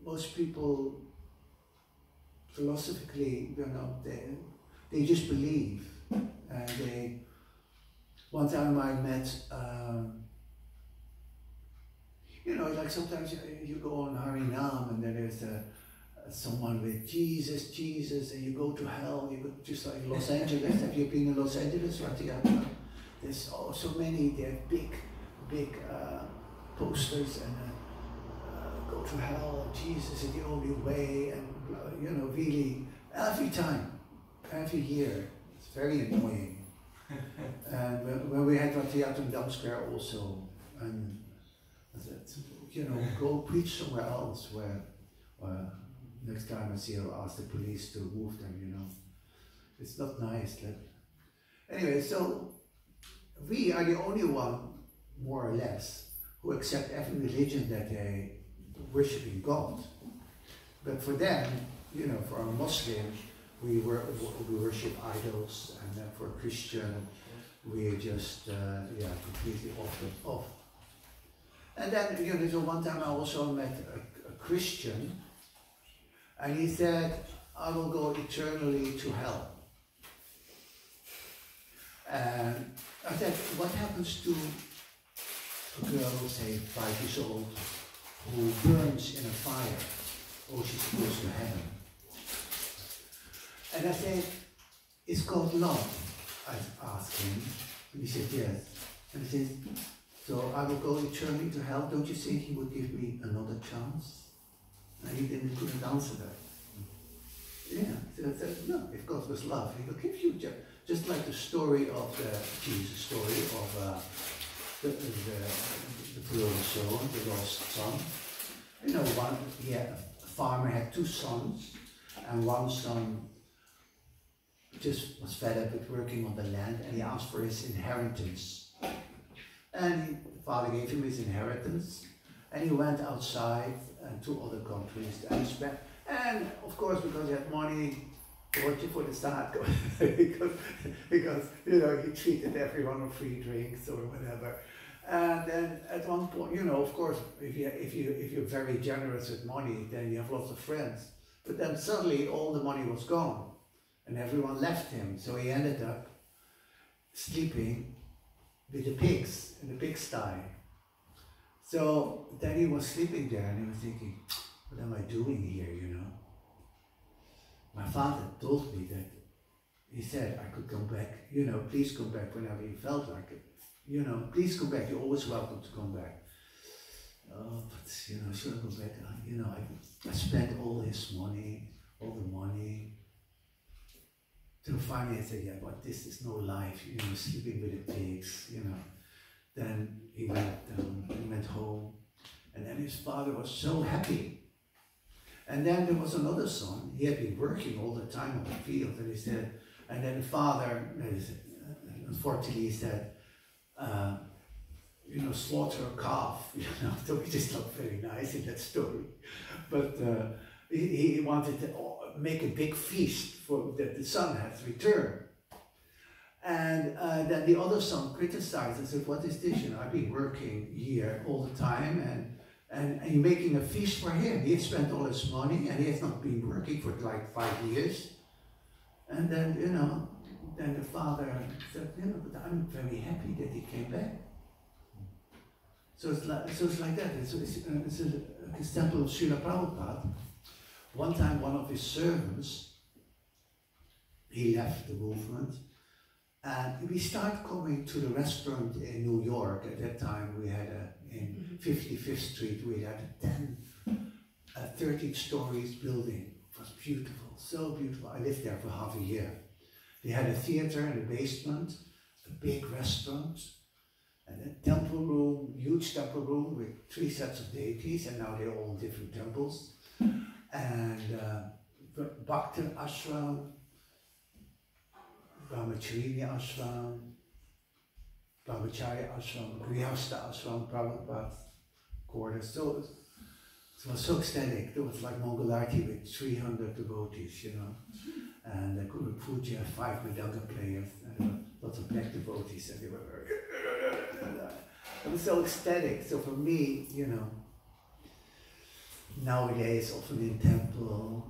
most people philosophically, you know, they just believe, and one time I met, you know, like sometimes you go on Harinam and then there's someone with Jesus, and you go to hell, you go just like Los Angeles. Have you been in Los Angeles? There's so many, they have big posters, and go to hell, Jesus is the only way, and you know, really, every time, every year, it's very annoying. And when we had Rathiat in Dam Square also, and I said, you know, go preach somewhere else where next time I see her, I'll ask the police to move them, you know. It's not nice. Anyway, so we are the only one, more or less, who accept every religion that they worship in God. But for them, you know, for a Muslim, we worship idols, and then for a Christian, we just completely off. And then, you know, so one time I also met a Christian, and he said, I will go eternally to hell. And I said, what happens to a girl, say 5 years old, who burns in a fire? Oh, she goes to heaven. And I said, it's called love. I asked him, and he said, yes. And he said, so I will go eternally to hell. Don't you think he would give me another chance? And he couldn't answer that. Yeah, so I said, no, if God was love, he will give you just like the story of the Jesus story of the prodigal son, the lost son. You know, a farmer had 2 sons, and one son just was fed up with working on the land, and he asked for his inheritance. And the father gave him his inheritance, and he went outside to other countries, and he spent, and of course, because he had money, for the start, because you know, he treated everyone with free drinks or whatever. And then at one point, you know, of course, if you're very generous with money, then you have lots of friends. But then suddenly all the money was gone, and everyone left him. So he ended up sleeping with the pigs in the pigsty. So then he was sleeping there, and he was thinking, what am I doing here, you know? My father told me that, he said I could come back, you know, please come back whenever you felt like it. You know, please come back, you're always welcome to come back. Oh, but, you know, should I go back? You know, I spent all his money, all the money. Till finally I said, yeah, but this is no life, you know, sleeping with the pigs, you know. Then he went home, and then his father was so happy. And then there was another son, he had been working all the time on the field, and he said, and then the father, unfortunately he said, you know, slaughter a calf, you know, so it is not very nice in that story. But he wanted to make a big feast for that the son has returned. And then the other son criticized and said, what is this? You know, I've been working here all the time, And you're making a feast for him. He had spent all his money and he has not been working for like 5 years. And then, you know, then the father said, you know, but I'm very happy that he came back. So it's like that. It's an example of Srila Prabhupada. One time, one of his servants, he left the movement, and we started coming to the restaurant in New York. At that time, we had in 55th Street, we had a 13 stories building. It was beautiful, so beautiful. I lived there for half a year. They had a theater in the basement, a big restaurant, and a temple room, huge temple room with 3 sets of deities, and now they're all different temples. And Bhakti ashram, Brahmacharya ashram, Brahmacharya ashram, Grihastha ashram, Prabhupada quarters. So it was so ecstatic. There was like Mongolarti with 300 devotees, you know, and the Guru Puja, 5 Madanga players, and lots of black devotees, and they were it was so ecstatic. So for me, you know, nowadays, often in temple,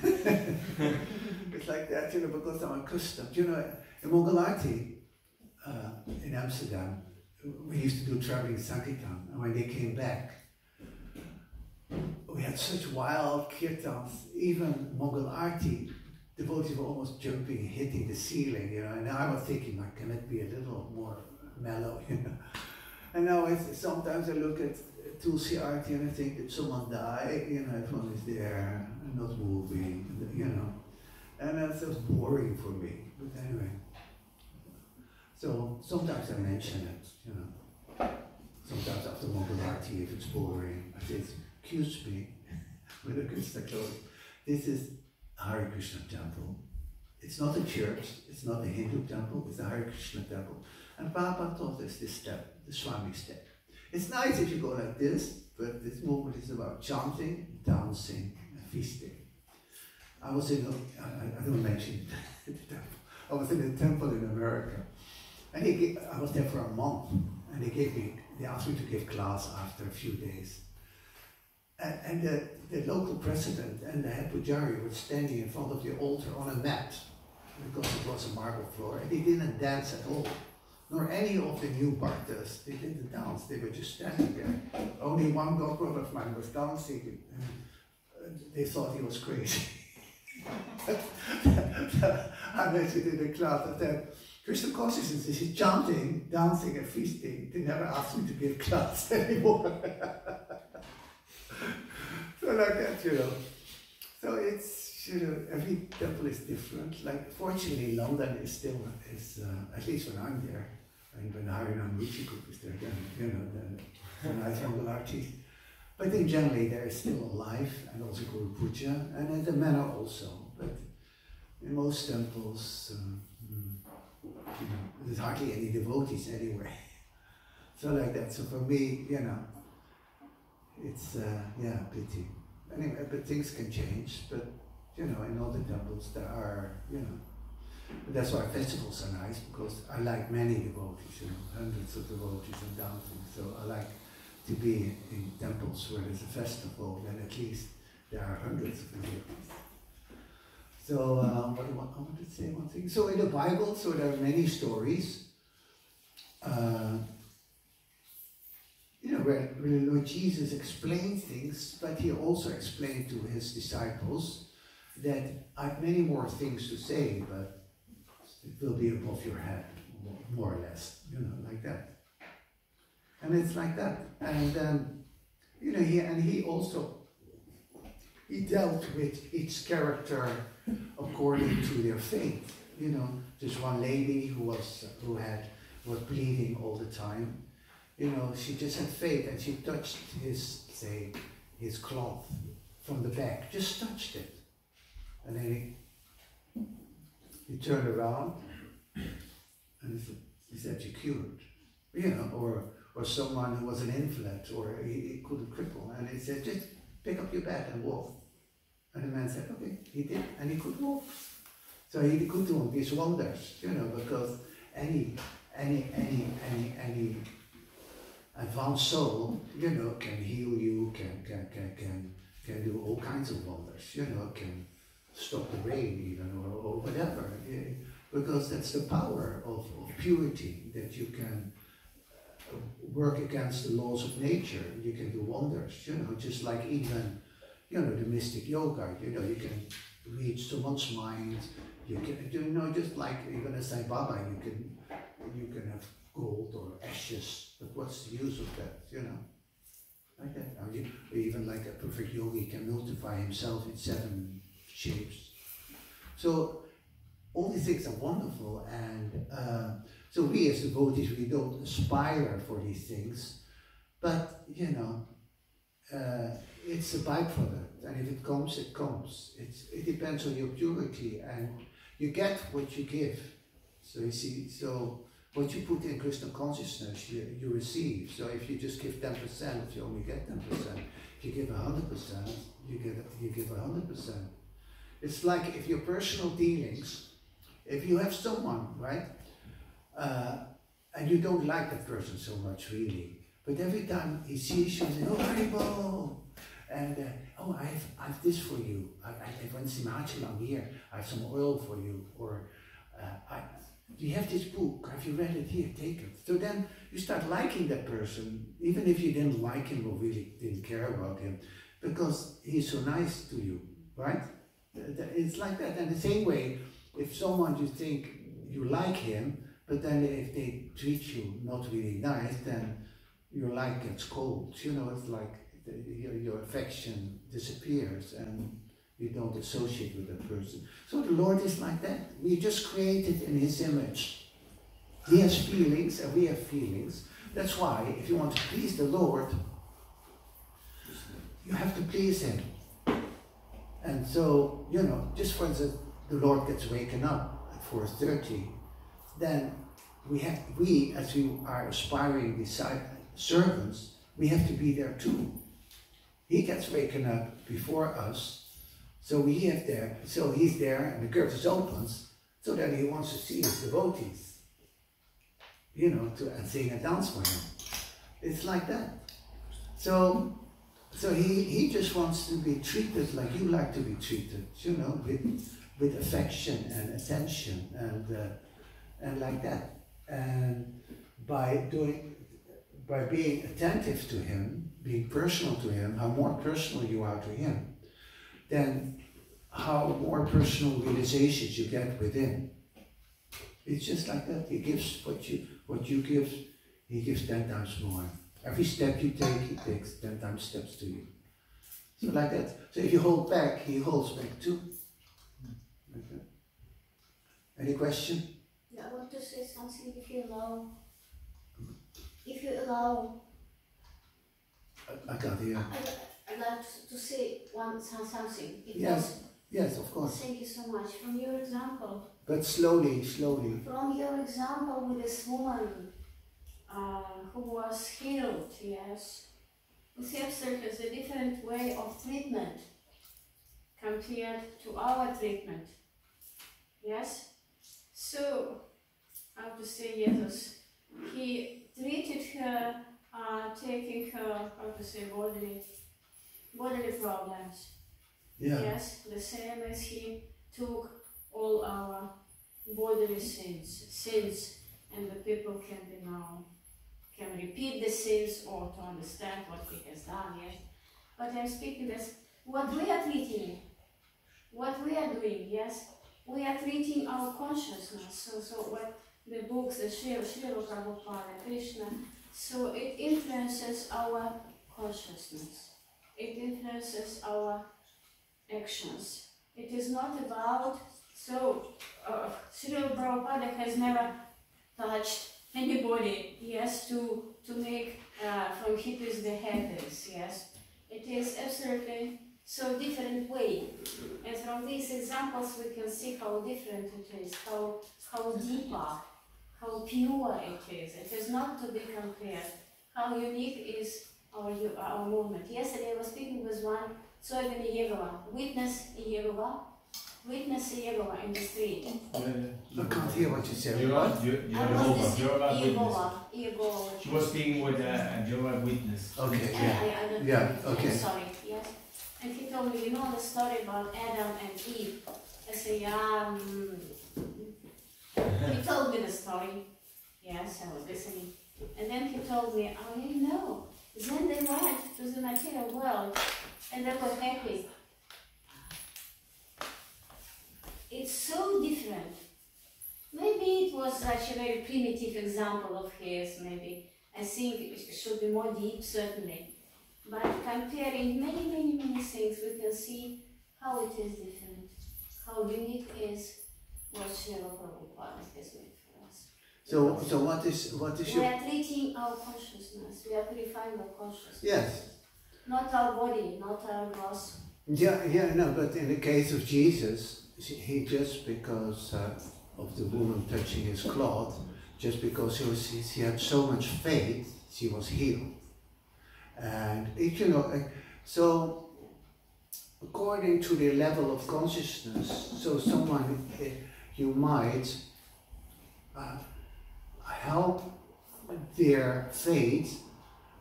it's like that, you know, because I'm accustomed. You know, in Mongolarti, in Amsterdam, we used to do traveling Sankirtan, and when they came back, we had such wild kirtans. Even Mongol Arti, devotees were almost jumping, hitting the ceiling, you know. And I was thinking, like, can it be a little more mellow, you know? And now sometimes I look at Tulsi Arti and I think, did someone die? You know, everyone is there and not moving, you know. And that's just boring for me. But anyway. So sometimes I mention it, you know. Sometimes after Mongol Arti, if it's boring, I say, excuse me, with a Krishna clothes. This is a Hare Krishna temple. It's not a church, it's not a Hindu temple, it's a Hare Krishna temple. And Prabhupada taught us this step, the Swami step. It's nice if you go like this, but this movement is about chanting, dancing, and feasting. I was in, I don't mention the temple. I was in a temple in America, and I was there for a month, and they asked me to give class after a few days. And the local president and the head pujari were standing in front of the altar on a mat, because it was a marble floor, and they didn't dance at all. Nor any of the new bhaktas, they didn't dance, they were just standing there. Only one godbrother of mine was dancing, and they thought he was crazy. I mentioned in the class that Krishna consciousness is chanting, dancing, and feasting. They never asked me to give class anymore. So like that, you know. So it's, you know, every temple is different. Like, fortunately, London is still, at least when I'm there, and when Harinam Ruchi group is there, then, you know, the nice Mongol artists. But in generally, there is still a life, and also Guru Puja, and in the manner also. But in most temples, you know, there's hardly any devotees anyway. So like that. So for me, you know, it's, yeah, pity. Anyway, but things can change. But, you know, in all the temples there are, you know, but that's why festivals are nice, because I like many devotees, you know, hundreds of devotees and dancing. So I like to be in temples where there's a festival, then at least there are hundreds of devotees. So what I wanted to say one thing. So in the Bible, so there are many stories. You know, where Lord Jesus explained things, but he also explained to his disciples that I have many more things to say, but it will be above your head, more or less, you know, like that. And it's like that. And you know, he also dealt with each character according to their faith. You know, there's one lady who was bleeding all the time. You know, she just had faith, and she touched his cloth from the back, just touched it. And then he turned around and he said, "You cured." You know, or someone who was an invalid, or he couldn't cripple, and he said, "Just pick up your bed and walk." And the man said, "Okay," he did, and he could walk. So he could do these wonders, you know, because any And one soul, you know, can heal you, can do all kinds of wonders, you know, can stop the rain even, or whatever. Because that's the power of purity, that you can work against the laws of nature. You can do wonders, you know, just like even, you know, the mystic yoga, you know, you can reach someone's mind, you can, you know, just like even a Sai Baba, you can have gold or ashes, but what's the use of that, you know? Like that. Or even like a perfect yogi can multiply himself in 7 shapes. So all these things are wonderful, and so we as devotees, we don't aspire for these things, but you know, it's a byproduct, and if it comes, it comes. It depends on your purity, and you get what you give. So you see, so what you put in Krishna consciousness, you receive. So if you just give 10%, you only get 10%. If you give 100%, you give 100%. It's like if your personal dealings, if you have someone, right, and you don't like that person so much really, but every time he sees you, he says, "Oh, Haribo," and "Oh, I have this for you. I went to Himachalam here. I have some oil for you." Or "Do you have this book? Have you read it? Here, take it." So then you start liking that person, even if you didn't like him or really didn't care about him, because he's so nice to you, right? It's like that. And the same way, if someone you think you like him, but then if they treat you not really nice, then your like gets cold. You know, it's like your affection disappears and you don't associate with that person. So the Lord is like that. We just created in His image. He has feelings and we have feelings. That's why if you want to please the Lord, you have to please Him. And so, you know, just for instance, the Lord gets waken up at 4:30, then we as we are aspiring servants, we have to be there too. He gets waken up before us, so he's there and the curtain opens, so that he wants to see his devotees, you know, and sing and dance for him. It's like that. So he just wants to be treated like you like to be treated, you know, with affection and attention and like that. And by being attentive to him, being personal to him, how more personal you are to him, then how more personal realizations you get within. It's just like that. He gives what you give, he gives 10 times more. Every step you take, he takes 10 times steps to you. So like that. So if you hold back, he holds back too. Like that. Any question? Yeah, I want to say something. If you allow. I got it, yeah. I'd like to say something. Yes, of course. Thank you so much. From your example. But slowly. From your example with this woman who was healed, yes. We see there's a different way of treatment compared to our treatment. Yes? So, I have to say, Jesus, he treated her, taking her, how to say, bodily problems. Yeah. Yes, the same as he took all our bodily sins, and the people can repeat the sins or to understand what he has done, yes. But I'm speaking this, what we are treating, what we are doing, yes, we are treating our consciousness. So what the books, the Srila Prabhupada, Krishna, so it influences our consciousness. It influences our actions. It is not about, Srila Prabhupada has never touched anybody, yes, to make from hippies the happies, yes. It is absolutely so different way. And from these examples we can see how different it is, how deeper, how pure it is. It is not to be compared. How unique is our movement. Yesterday I was speaking with one Soygan Yegova, witness Yegova, witness Jehovah in the street. I can't hear what you said. You What? are Jehovah Jehovah Witness. Witness. She was speaking with a Jehovah Witness. Okay, I yeah. don't Yeah, know. okay. Sorry, yes. And he told me, you know the story about Adam and Eve? I said, yeah. He told me the story. Yes, I was listening. And then he told me, oh, you know. Then they went to the material world and they were happy. It's so different. Maybe it was such a very primitive example of his, maybe. I think it should be more deep, certainly. But comparing many things, we can see how it is different, how unique is what Srila Prabhupada has made for us. So what is We your... are treating our consciousness, we are purifying our consciousness. Yes. Not our body, not our gross. Yeah, no, but in the case of Jesus, he just because of the woman touching his cloth, just because he had so much faith, she was healed. And you know, so according to the level of consciousness, so someone you might help their faith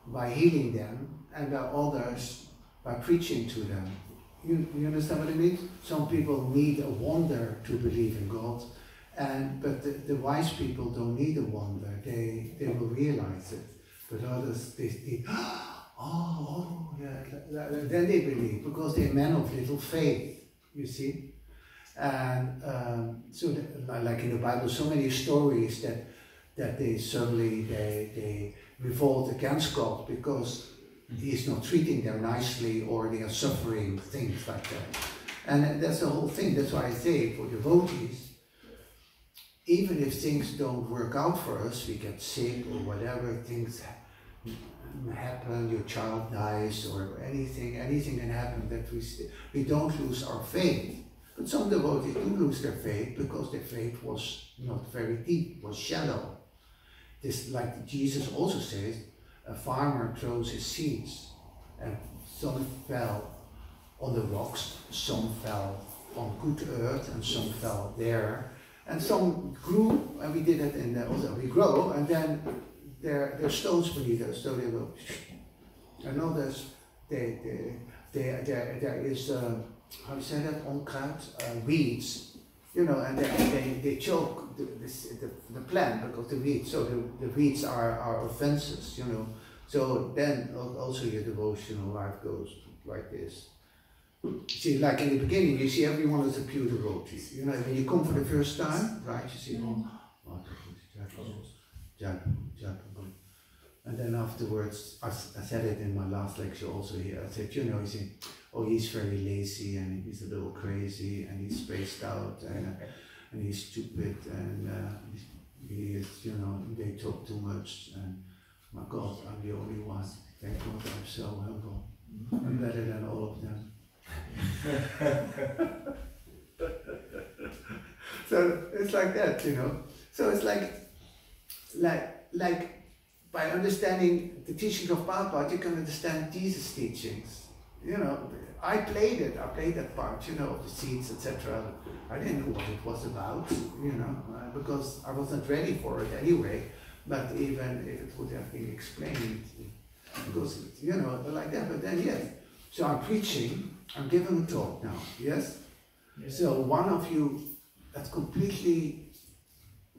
by healing them, and others by preaching to them. You understand what I mean? Some people need a wonder to believe in God, but the wise people don't need a wonder. They will realize it. But others, they then they believe, because they're men of little faith, you see. And like in the Bible, so many stories that they suddenly they revolt against God because He's not treating them nicely, or they are suffering, things like that. And that's the whole thing. That's why I say for devotees, even if things don't work out for us, we get sick or whatever, things happen, your child dies or anything can happen, that we don't lose our faith. But some devotees do lose their faith because their faith was not very deep, was shallow. This, like Jesus also says, a farmer throws his seeds, and some fell on the rocks, some fell on good earth, and some fell there, and some grew, and we did it in the, also we grow, and then there are stones beneath us, so they will. And others, there is how you say that, onkruid, weeds, you know, and they choke the plant because the weeds. So the weeds are offenses, you know. So then also your devotional life goes like this. See, like in the beginning, you see everyone as a pure devotee. You know, when you come for the first time, right? You see, and then afterwards, I said it in my last lecture also here. I said, you know, you see, oh, he's very lazy and he's a little crazy and he's spaced out and he's stupid and he is, you know, they talk too much, and my God, I'm the only one. Thank God I'm so humble. I'm better than all of them. So it's like that, you know. So it's like by understanding the teachings of Prabhupada, you can understand Jesus' teachings. You know, I played that part, you know, of the seeds, etc. I didn't know what it was about, you know, because I wasn't ready for it anyway. But even if it would have been explained, because, you know, like that, but then yes. So I'm preaching, I'm giving a talk now, yes? So one of you that's completely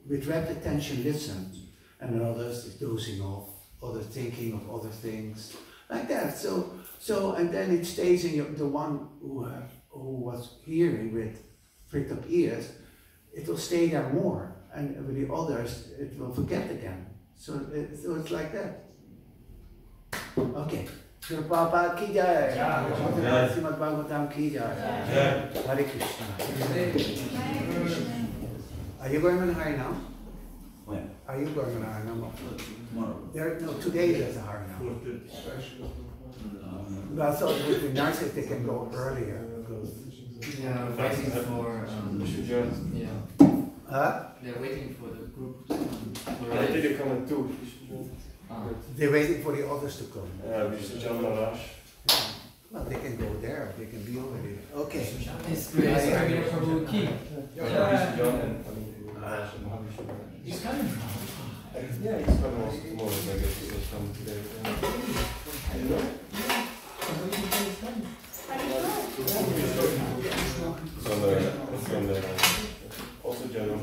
with rapt attention listened, and others is dozing off, others thinking of other things, like that. So and then it stays in the one who was hearing with pricked up ears, it will stay there more, and with the others it will forget again. So it's like that. Okay. Srila Prabhupada ki jai. Srimad Bhagavatam ki jai. Hare Krishna. Are you going on high now? When? Are you going on high now? Tomorrow. No, today there's a high now. But I thought it would be nice if they can go earlier. Yeah, waiting for yeah. Huh? They're waiting for the group. I didn't come at 2. They're waiting for the others to come. Yeah, we should jump on rush. Well, they can go there. They can be over there. Okay. It's Parividha Prabhu key. He's coming. Yeah, he's coming also tomorrow. I guess he'll come today. It's on the also general.